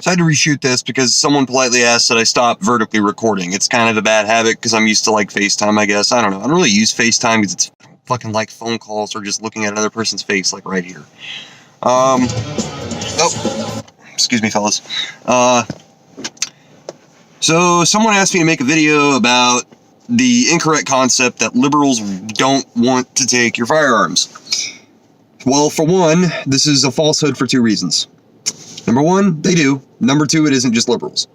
So I had to reshoot this because someone politely asked that I stop vertically recording. It's kind of a bad habit because I'm used to like FaceTime, I guess. I don't know. I don't really use FaceTime because it's fucking like phone calls or just looking at another person's face like right here. Oh, excuse me, fellas. So someone asked me to make a video about the incorrect concept that liberals don't want to take your firearms. Well, for one, this is a falsehood for two reasons. Number one, they do. Number two, it isn't just liberals.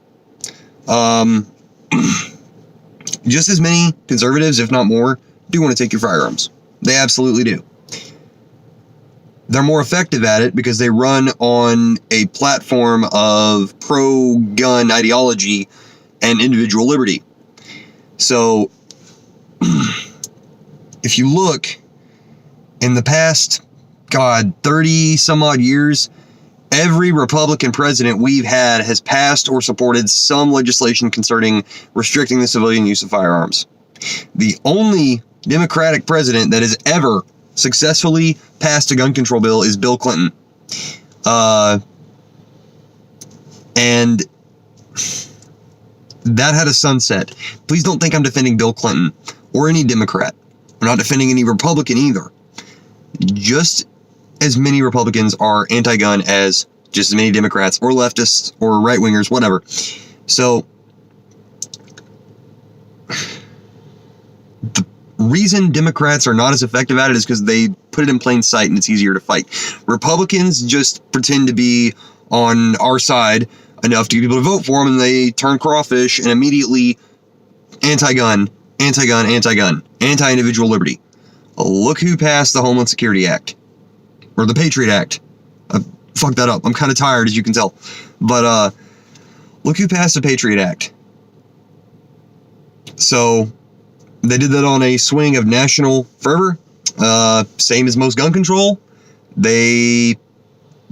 Just as many conservatives, if not more, do want to take your firearms. They absolutely do. They're more effective at it because they run on a platform of pro-gun ideology and individual liberty. So, if you look in the past, 30 some odd years, every Republican president we've had has passed or supported some legislation concerning restricting the civilian use of firearms. The only Democratic president that has ever successfully passed a gun control bill is Bill Clinton. And that had a sunset. Please don't think I'm defending Bill Clinton or any Democrat. I'm not defending any Republican either. Just as many Republicans are anti-gun as just as many Democrats or leftists or right-wingers, whatever. So, the reason Democrats are not as effective at it is because they put it in plain sight and it's easier to fight. Republicans just pretend to be on our side enough to get people to vote for them, and they turn crawfish and immediately anti-gun, anti-gun, anti-gun, anti-individual liberty. Look who passed the Homeland Security Act. Or the Patriot Act. I fucked that up. I'm kind of tired, as you can tell. But, look who passed the Patriot Act. So, they did that on a swing of national fervor. Same as most gun control. They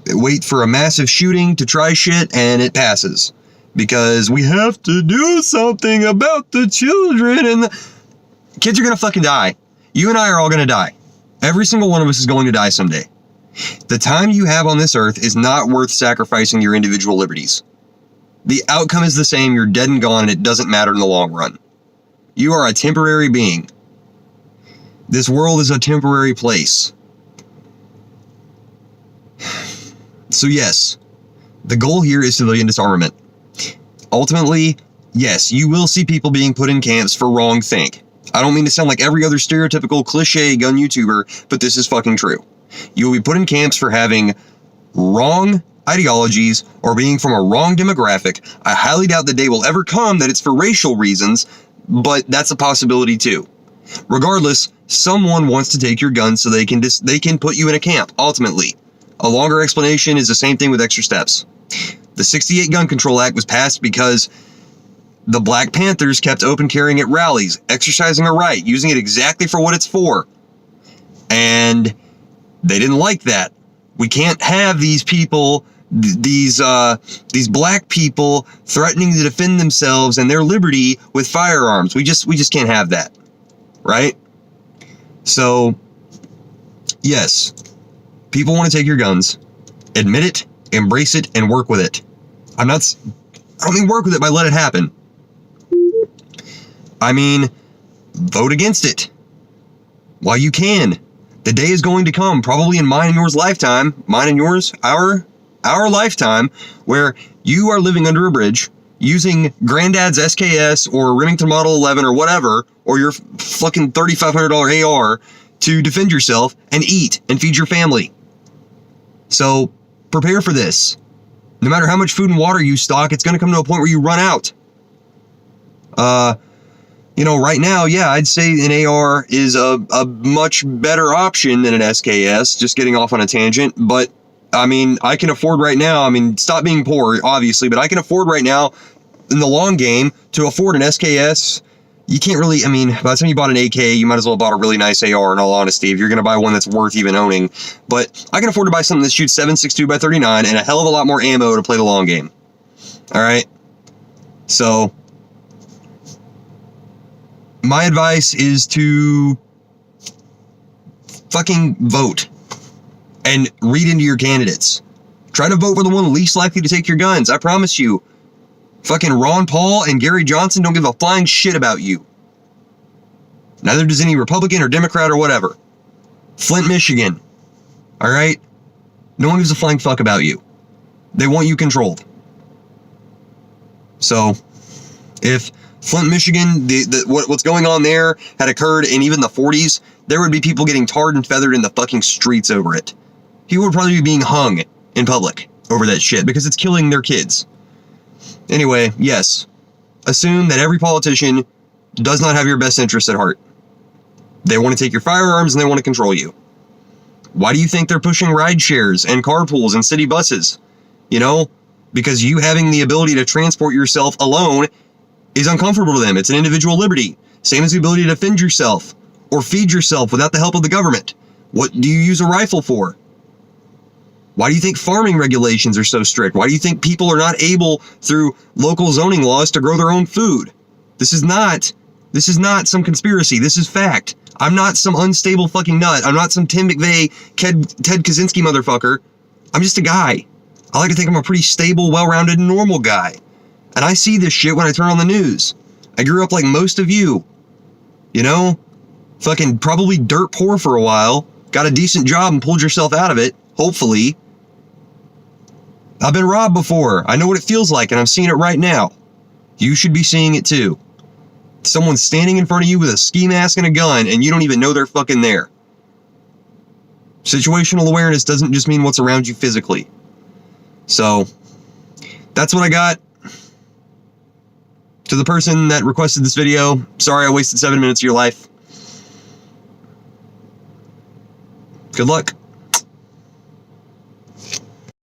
wait for a massive shooting to try shit, and it passes. Because we have to do something about the children, and the kids are gonna fucking die. You and I are all gonna die. Every single one of us is going to die someday. The time you have on this earth is not worth sacrificing your individual liberties. The outcome is the same, you're dead and gone, and it doesn't matter in the long run. You are a temporary being. This world is a temporary place. So yes, the goal here is civilian disarmament. Ultimately, yes, you will see people being put in camps for wrong think. I don't mean to sound like every other stereotypical cliche gun YouTuber, but this is fucking true. You will be put in camps for having wrong ideologies or being from a wrong demographic. I highly doubt the day will ever come that it's for racial reasons, but that's a possibility too. Regardless, someone wants to take your gun so they can put you in a camp, ultimately. A longer explanation is the same thing with extra steps. The '68 Gun Control Act was passed because the Black Panthers kept open carrying at rallies, exercising a right, using it exactly for what it's for. And they didn't like that. We can't have these people, these black people threatening to defend themselves and their liberty with firearms. We just can't have that. Right? So, yes, people want to take your guns. Admit it, embrace it, and work with it. I don't mean work with it by let it happen. I mean, vote against it while you can. The day is going to come, probably in mine and yours lifetime, mine and yours, our lifetime, where you are living under a bridge, using Granddad's SKS or Remington Model 11 or whatever, or your fucking $3,500 AR to defend yourself and eat and feed your family. So, prepare for this. No matter how much food and water you stock, it's going to come to a point where you run out. Right now, yeah, I'd say an AR is a much better option than an SKS, just getting off on a tangent, but, I mean, I can afford right now, stop being poor, obviously, but I can afford right now, in the long game, to afford an SKS. You can't really, by the time you bought an AK, you might as well have bought a really nice AR, in all honesty, if you're going to buy one that's worth even owning. But I can afford to buy something that shoots 7.62 by 39 and a hell of a lot more ammo to play the long game. Alright? So, my advice is to fucking vote and read into your candidates. Try to vote for the one least likely to take your guns. I promise you. Fucking Ron Paul and Gary Johnson don't give a flying shit about you. Neither does any Republican or Democrat or whatever. Flint, Michigan. All right? No one gives a flying fuck about you. They want you controlled. So, if Flint, Michigan, what's going on there had occurred in even the 40s, there would be people getting tarred and feathered in the fucking streets over it. People would probably be being hung in public over that shit because it's killing their kids. Anyway, yes, assume that every politician does not have your best interest at heart. They want to take your firearms and they want to control you. Why do you think they're pushing ride shares and carpools and city buses? You know, because you having the ability to transport yourself alone is uncomfortable to them. It's an individual liberty. Same as the ability to defend yourself or feed yourself without the help of the government. What do you use a rifle for? Why do you think farming regulations are so strict? Why do you think people are not able, through local zoning laws, to grow their own food? This is not some conspiracy. This is fact. I'm not some unstable fucking nut. I'm not some Tim McVeigh, Ted Kaczynski motherfucker. I'm just a guy. I like to think I'm a pretty stable, well-rounded, normal guy. And I see this shit when I turn on the news. I grew up like most of you. You know? Fucking probably dirt poor for a while. Got a decent job and pulled yourself out of it. Hopefully. I've been robbed before. I know what it feels like, and I'm seeing it right now. You should be seeing it too. Someone's standing in front of you with a ski mask and a gun, and you don't even know they're fucking there. Situational awareness doesn't just mean what's around you physically. So, that's what I got. To the person that requested this video, sorry I wasted 7 minutes of your life. Good luck.